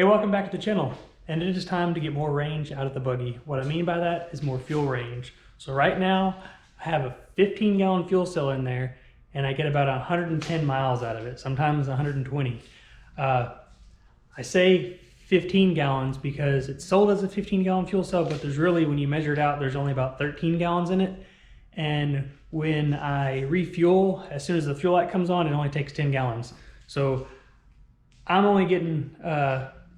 Hey, welcome back to the channel. And it is time to get more range out of the buggy. What I mean by that is more fuel range. So right now I have a 15-gallon fuel cell in there and I get about 110 miles out of it, sometimes 120. I say 15 gallons because it's sold as a 15-gallon fuel cell, but there's really, when you measure it out, there's only about 13 gallons in it. And when I refuel, as soon as the fuel light comes on, it only takes 10 gallons. So I'm only getting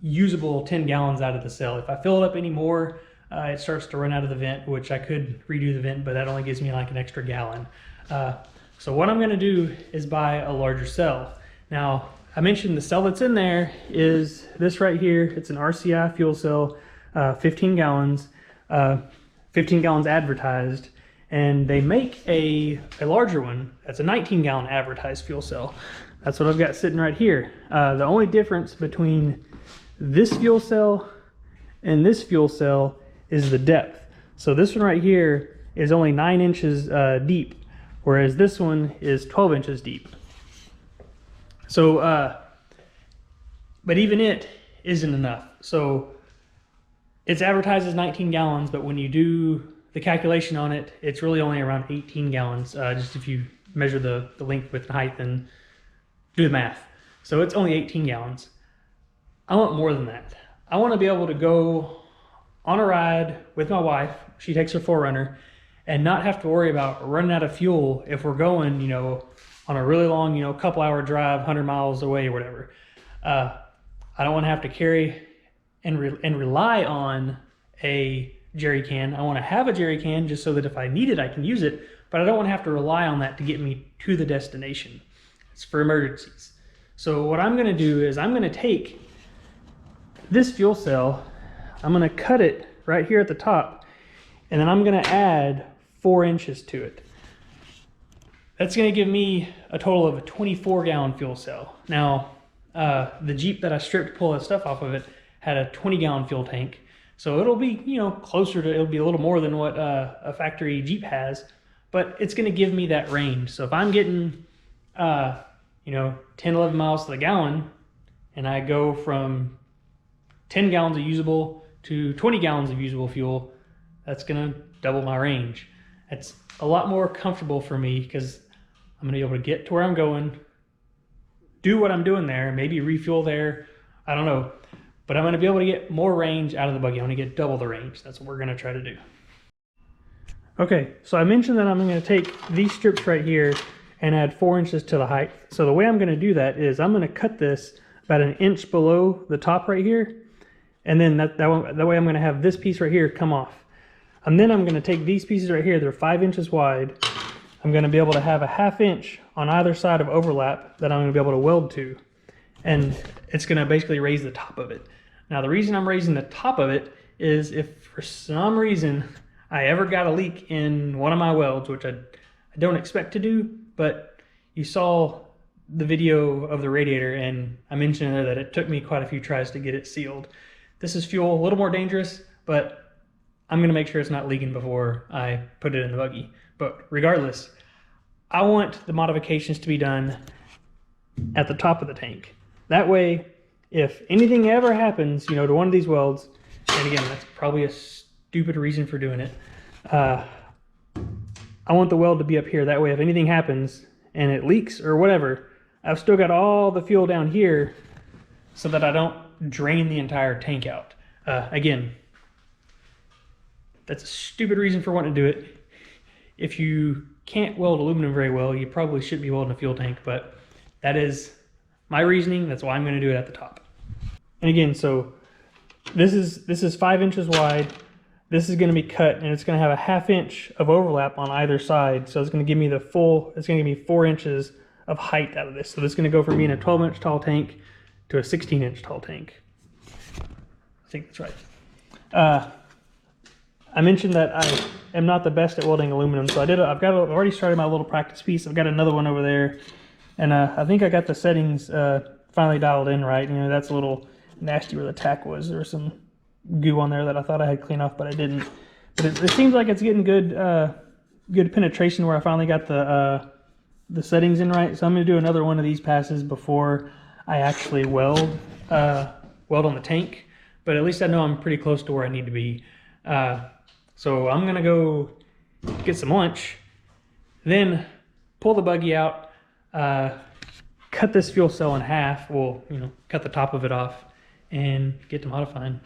usable 10 gallons out of the cell. If I fill it up anymore, it starts to run out of the vent, which I could redo the vent, but that only gives me like an extra gallon. So what I'm gonna do is buy a larger cell. Now, I mentioned the cell that's in there is this right here. It's an RCI fuel cell, 15 gallons advertised. And they make a larger one. That's a 19-gallon advertised fuel cell. That's what I've got sitting right here. The only difference between this fuel cell and this fuel cell is the depth. So this one right here is only 9 inches deep, whereas this one is 12 inches deep. So, but even it isn't enough. So it's advertised as 19 gallons, but when you do the calculation on it, it's really only around 18 gallons, just if you measure the length, width, and height and do the math. So it's only 18 gallons. I want more than that. I want to be able to go on a ride with my wife, she takes her 4Runner, and not have to worry about running out of fuel if we're going, you know, on a really long, you know, couple hour drive, 100 miles away or whatever. I don't want to have to carry and rely on a jerry can. I want to have a jerry can just so that if I need it, I can use it, but I don't want to have to rely on that to get me to the destination. It's for emergencies. So what I'm going to do is I'm going to take this fuel cell, I'm going to cut it right here at the top, and then I'm going to add 4 inches to it. That's going to give me a total of a 24-gallon fuel cell. Now, the Jeep that I stripped to pull that stuff off of it had a 20-gallon fuel tank. So it'll be, you know, closer to, it'll be a little more than what a factory Jeep has, but it's going to give me that range. So if I'm getting, you know, 10, 11 miles to the gallon, and I go from 10 gallons of usable to 20 gallons of usable fuel, that's going to double my range. It's a lot more comfortable for me because I'm going to be able to get to where I'm going, do what I'm doing there, maybe refuel there, I don't know. But I'm going to be able to get more range out of the buggy. I'm going to get double the range. That's what we're going to try to do. Okay, so I mentioned that I'm going to take these strips right here and add 4 inches to the height. So the way I'm going to do that is I'm going to cut this about 1 inch below the top right here. And then that way I'm going to have this piece right here come off. And then I'm going to take these pieces right here. They're 5 inches wide. I'm going to be able to have a 1/2 inch on either side of overlap that I'm going to be able to weld to. And it's going to basically raise the top of it. Now, the reason I'm raising the top of it is if for some reason I ever got a leak in one of my welds, which I don't expect to do, but you saw the video of the radiator and I mentioned there that it took me quite a few tries to get it sealed. This is fuel, a little more dangerous, but I'm going to make sure it's not leaking before I put it in the buggy. But regardless, I want the modifications to be done at the top of the tank. That way, if anything ever happens, you know, to one of these welds, and again, that's probably a stupid reason for doing it, I want the weld to be up here. That way, if anything happens and it leaks or whatever, I've still got all the fuel down here so that I don't drain the entire tank out. Again, that's a stupid reason for wanting to do it. If you can't weld aluminum very well, you probably shouldn't be welding a fuel tank, but that is my reasoning. That's why I'm going to do it at the top. And again, so this is 5 inches wide. This is going to be cut, and it's going to have a 1/2 inch of overlap on either side. So it's going to give me the full. It's going to give me 4 inches of height out of this. So this is going to go from being a 12-inch tall tank to a 16-inch tall tank. I think that's right. I mentioned that I am not the best at welding aluminum, so I've already started my little practice piece. I've got another one over there, and I think I got the settings finally dialed in right. You know, that's a little nasty where the tack was. There was some goo on there that I thought I had cleaned off, but I didn't. But it seems like it's getting good penetration where I finally got the settings in right. So I'm going to do another one of these passes before I actually weld weld on the tank, but at least I know I'm pretty close to where I need to be. So I'm gonna go get some lunch, then pull the buggy out, cut this fuel cell in half, well, you know, cut the top of it off, and get to modifying.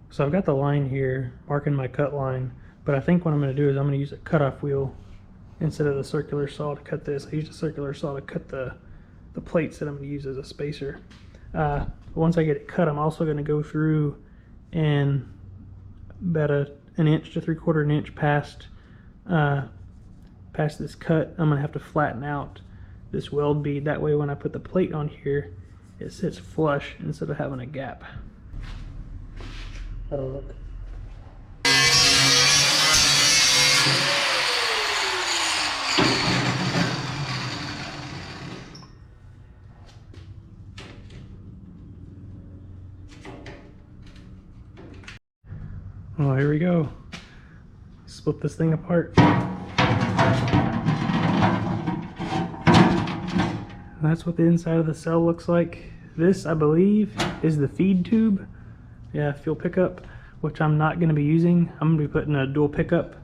So I've got the line here, marking my cut line, but I think what I'm gonna do is I'm gonna use a cutoff wheel instead of the circular saw to cut this. I used a circular saw to cut the plates that I'm gonna use as a spacer. Once I get it cut, I'm also gonna go through and about an inch to 3/4 inch past this cut, I'm gonna have to flatten out this weld bead. That way when I put the plate on here, it sits flush instead of having a gap. That'll look. Oh, here we go. Split this thing apart. That's what the inside of the cell looks like. This, I believe, is the feed tube. Yeah, fuel pickup, which I'm not going to be using. I'm going to be putting a dual pickup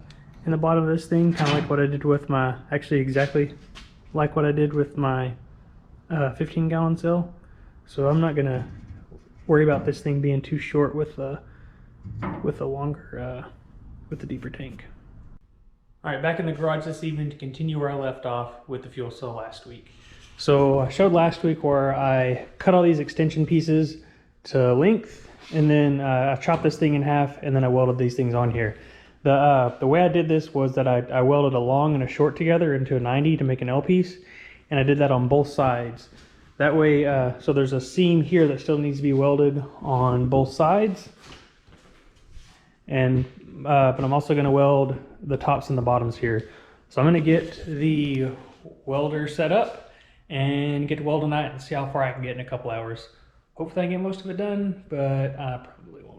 in the bottom of this thing, kind of like what I did with my, actually exactly like what I did with my 15-gallon cell. So I'm not going to worry about this thing being too short with the longer, with the deeper tank. All right, back in the garage this evening to continue where I left off with the fuel cell last week. So I showed last week where I cut all these extension pieces to length, and then I chopped this thing in half, and then I welded these things on here. The way I did this was that I welded a long and a short together into a 90 to make an L piece, and I did that on both sides. That way, so there's a seam here that still needs to be welded on both sides, and but I'm also going to weld the tops and the bottoms here. So I'm going to get the welder set up and get to weld tonight and see how far I can get in a couple hours. Hopefully I get most of it done, but I probably won't.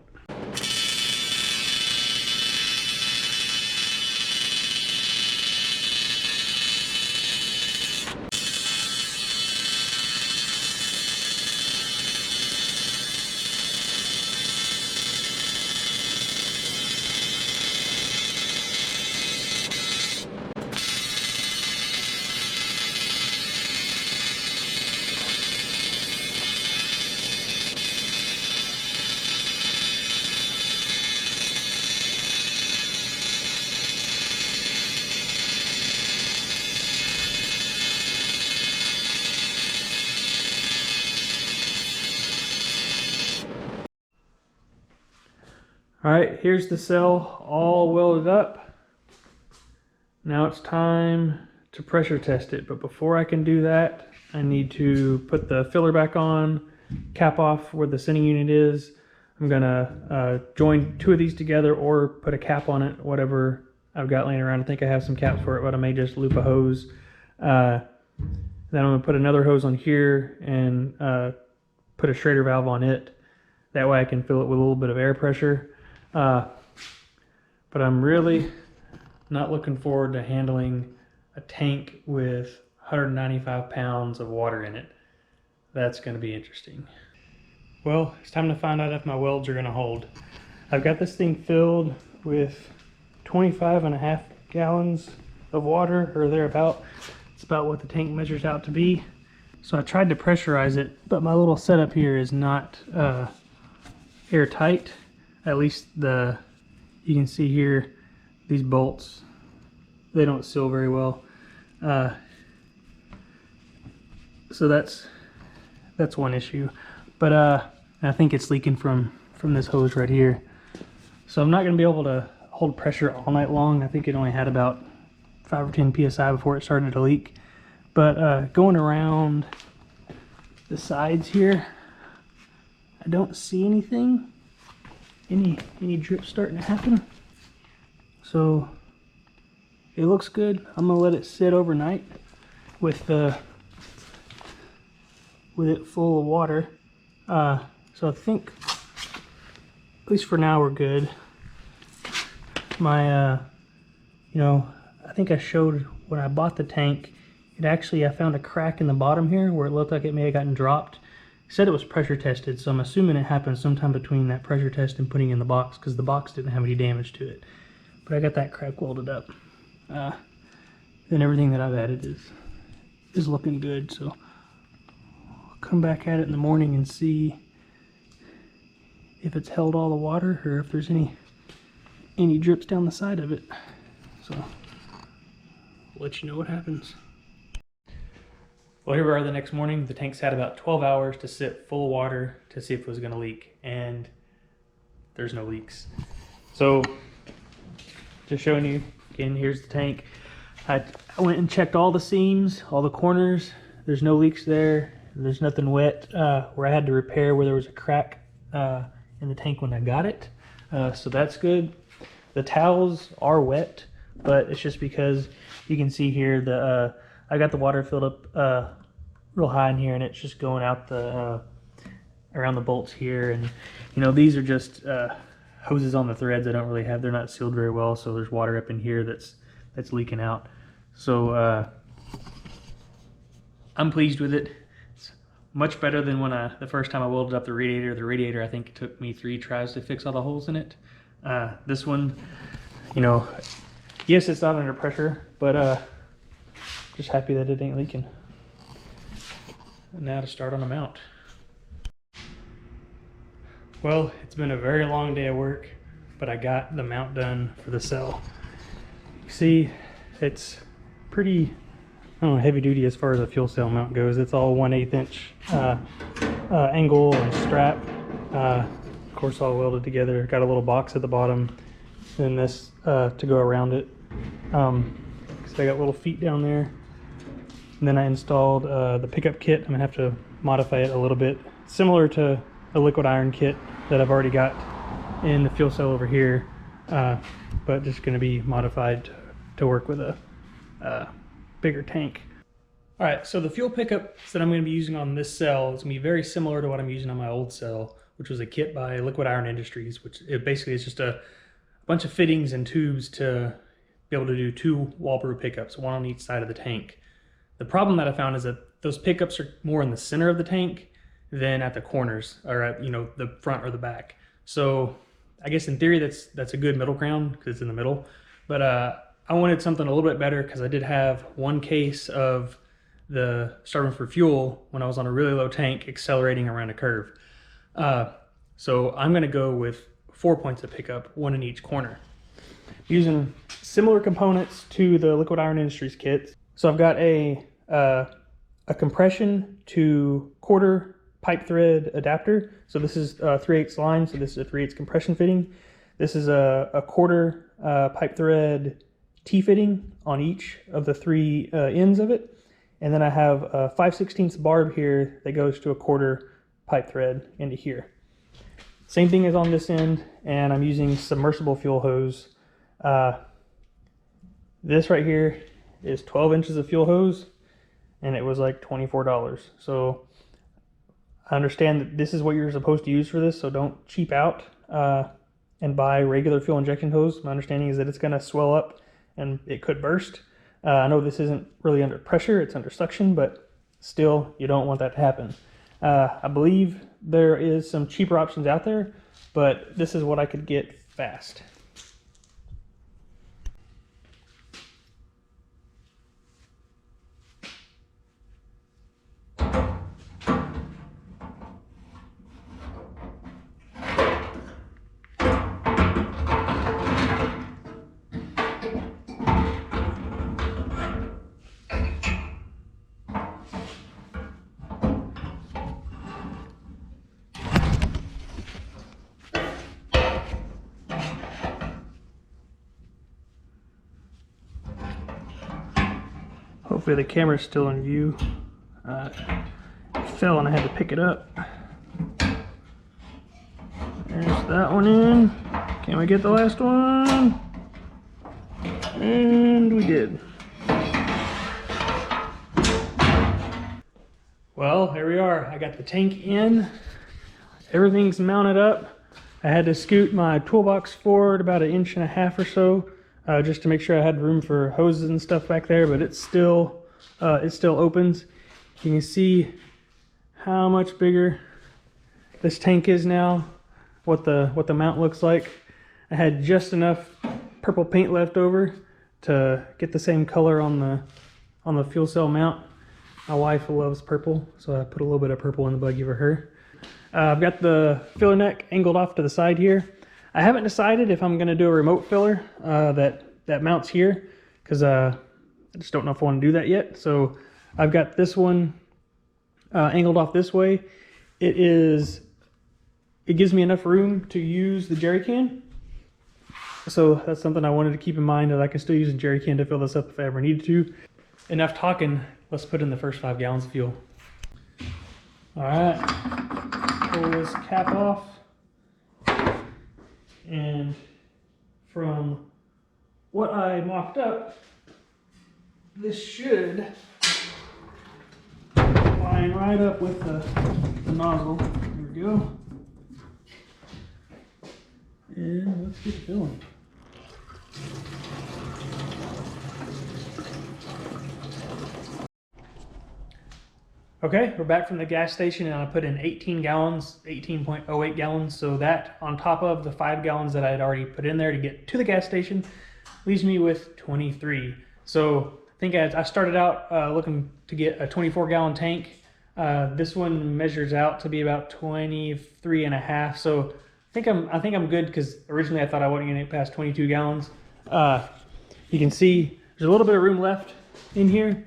All right, here's the cell all welded up. Now it's time to pressure test it, but before I can do that, I need to put the filler back on, cap off where the sending unit is. I'm gonna join two of these together or put a cap on it, whatever I've got laying around. I think I have some caps for it, but I may just loop a hose. Then I'm gonna put another hose on here and put a Schrader valve on it. That way I can fill it with a little bit of air pressure. But I'm really not looking forward to handling a tank with 195 pounds of water in it. That's going to be interesting. Well, it's time to find out if my welds are going to hold. I've got this thing filled with 25.5 gallons of water, or thereabout. It's about what the tank measures out to be. So I tried to pressurize it, but my little setup here is not airtight. At least you can see here, these bolts, they don't seal very well. So that's one issue. But I think it's leaking from this hose right here. So I'm not going to be able to hold pressure all night long. I think it only had about 5 or 10 psi before it started to leak. But going around the sides here, I don't see anything. Any drip starting to happen. So it looks good. I'm gonna let it sit overnight with it full of water. So I think, at least for now, we're good. My you know, I think I showed when I bought the tank, I found a crack in the bottom here where it looked like it may have gotten dropped. said it was pressure tested, so I'm assuming it happened sometime between that pressure test and putting in the box, because the box didn't have any damage to it. But I got that crack welded up. Then everything that I've added is looking good, so I'll come back at it in the morning and see if it's held all the water or if there's any drips down the side of it. So I'll let you know what happens. Well, here we are the next morning. The tank's had about 12 hours to sit full of water to see if it was going to leak, and there's no leaks. So just showing you again, here's the tank. I went and checked all the seams, all the corners. There's no leaks there. There's nothing wet where I had to repair where there was a crack in the tank when I got it. So that's good. The towels are wet, but it's just because you can see here I got the water filled up real high in here, and it's just going out around the bolts here. And you know, these are just hoses on the threads. They're not sealed very well, so there's water up in here that's leaking out. So I'm pleased with it. It's much better than when the first time I welded up the radiator. The radiator, I think it took me 3 tries to fix all the holes in it. This one, you know, yes, it's not under pressure, but just happy that it ain't leaking. And now to start on the mount. Well, it's been a very long day of work, but I got the mount done for the cell. You see, it's pretty, I don't know, heavy duty as far as a fuel cell mount goes. It's all 1/8 inch angle and strap. Of course, all welded together. Got a little box at the bottom, and this to go around it. So I got little feet down there. And then I installed the pickup kit. I'm gonna have to modify it a little bit, similar to a liquid iron kit that I've already got in the fuel cell over here, but just gonna be modified to work with a bigger tank. All right, so the fuel pickups that I'm gonna be using on this cell is gonna be very similar to what I'm using on my old cell, which was a kit by Liquid Iron Industries, which it basically is just a bunch of fittings and tubes to be able to do 2 Walbro pickups, 1 on each side of the tank. The problem that I found is that those pickups are more in the center of the tank than at the corners, or at, you know, the front or the back. So I guess in theory that's a good middle ground because it's in the middle. But I wanted something a little bit better because I did have 1 case of the starving for fuel when I was on a really low tank accelerating around a curve. So I'm gonna go with 4 points of pickup, 1 in each corner, using similar components to the Liquid Iron Industries kits. So I've got a compression to quarter pipe thread adapter. So this is 3/8 line, so this is a 3/8 compression fitting. This is a quarter pipe thread T-fitting on each of the 3 ends of it. And then I have a 5/16 barb here that goes to a quarter pipe thread into here. Same thing as on this end, and I'm using submersible fuel hose. This right here is 12 inches of fuel hose, and it was like $24. So I understand that this is what you're supposed to use for this, so don't cheap out and buy regular fuel injection hose. My understanding is that it's going to swell up and it could burst. I know this isn't really under pressure, it's under suction, but still, you don't want that to happen. I believe there is some cheaper options out there, but this is what I could get fast. Hopefully the camera's still in view. It fell and I had to pick it up. There's that one in. Can we get the last one? And we did. Well, here we are. I got the tank in. Everything's mounted up. I had to scoot my toolbox forward about 1.5 inches or so, just to make sure I had room for hoses and stuff back there, but it still opens. You can see how much bigger this tank is now, what the mount looks like. I had just enough purple paint left over to get the same color on the fuel cell mount. My wife loves purple, so I put a little bit of purple in the buggy for her. I've got the filler neck angled off to the side here. I haven't decided if I'm going to do a remote filler that mounts here, because I just don't know if I want to do that yet. So I've got this one angled off this way. It gives me enough room to use the jerry can. So that's something I wanted to keep in mind, that I can still use a jerry can to fill this up if I ever needed to. Enough talking, let's put in the first 5 gallons of fuel. All right, pull this cap off. And from what I mocked up, this should line right up with the nozzle. There we go. And let's get filling. Okay, we're back from the gas station, and I put in 18 gallons, 18.08 gallons. So that, on top of the 5 gallons that I had already put in there to get to the gas station, leaves me with 23. So I think I started out looking to get a 24-gallon tank. This one measures out to be about 23 and a half. So I think I'm good, because originally I thought I wasn't going to get past 22 gallons. You can see there's a little bit of room left in here.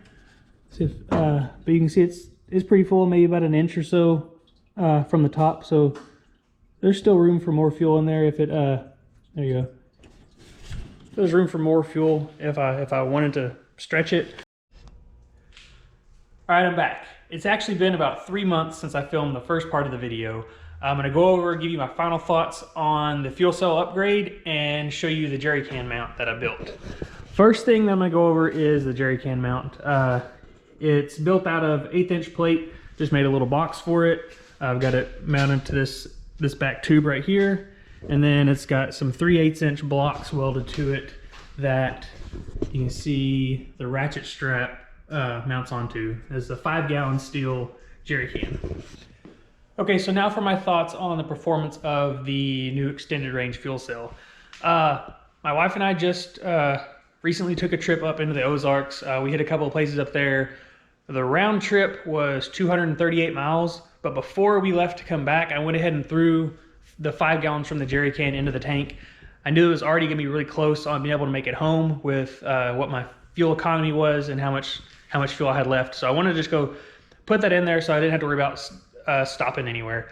So but you can see it's pretty full, maybe about an inch or so from the top. So there's still room for more fuel in there if it there you go. There's room for more fuel if I wanted to stretch it. All right, I'm back. It's actually been about 3 months since I filmed the first part of the video. I'm gonna go over and give you my final thoughts on the fuel cell upgrade and show you the jerry can mount that I built. First thing that I'm gonna go over is the jerry can mount. It's built out of 1/8 inch plate. Just made a little box for it. I've got it mounted to this back tube right here, and then it's got some 3/8 inch blocks welded to it that you can see the ratchet strap mounts onto. It's a 5-gallon steel jerry can. Okay, so now for my thoughts on the performance of the new extended range fuel cell. My wife and I just recently took a trip up into the Ozarks. We hit a couple of places up there. The round trip was 238 miles, but before we left to come back, I went ahead and threw the 5 gallons from the jerry can into the tank. I knew it was already gonna be really close on being able to make it home with what my fuel economy was and how much fuel I had left. So I wanted to just go put that in there so I didn't have to worry about stopping anywhere.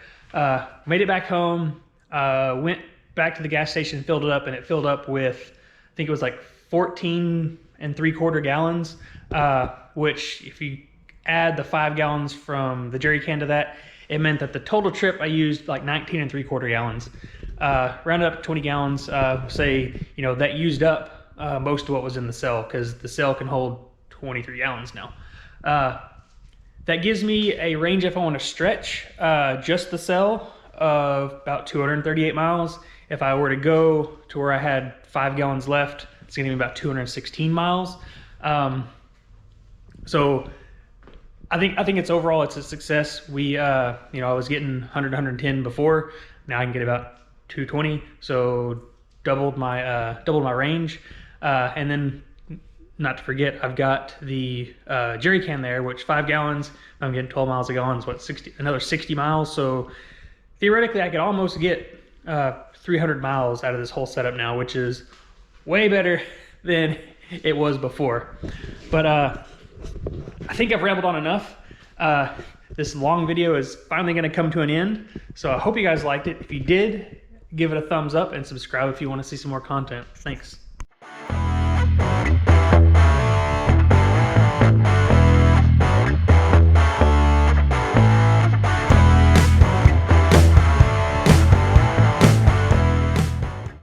Made it back home, went back to the gas station, filled it up, and it filled up with, I think it was like 14 3/4 gallons, which if you add the 5 gallons from the jerry can to that, it meant that the total trip I used like 19 3/4 gallons. Rounded up to 20 gallons, say, that used up most of what was in the cell, because the cell can hold 23 gallons now. That gives me a range, if I want to stretch just the cell, of about 238 miles. If I were to go to where I had 5 gallons left, it's gonna be about 216 miles. So I think it's overall, it's a success. I was getting 100, 110 before. Now I can get about 220. So doubled my range. And then, not to forget, I've got the jerry can there, which 5 gallons, I'm getting 12 miles a gallon, is what, another 60 miles. So theoretically, I could almost get 300 miles out of this whole setup now, which is way better than it was before. But I think I've rambled on enough. This long video is finally going to come to an end. So I hope you guys liked it. If you did, give it a thumbs up and subscribe if you want to see some more content. Thanks.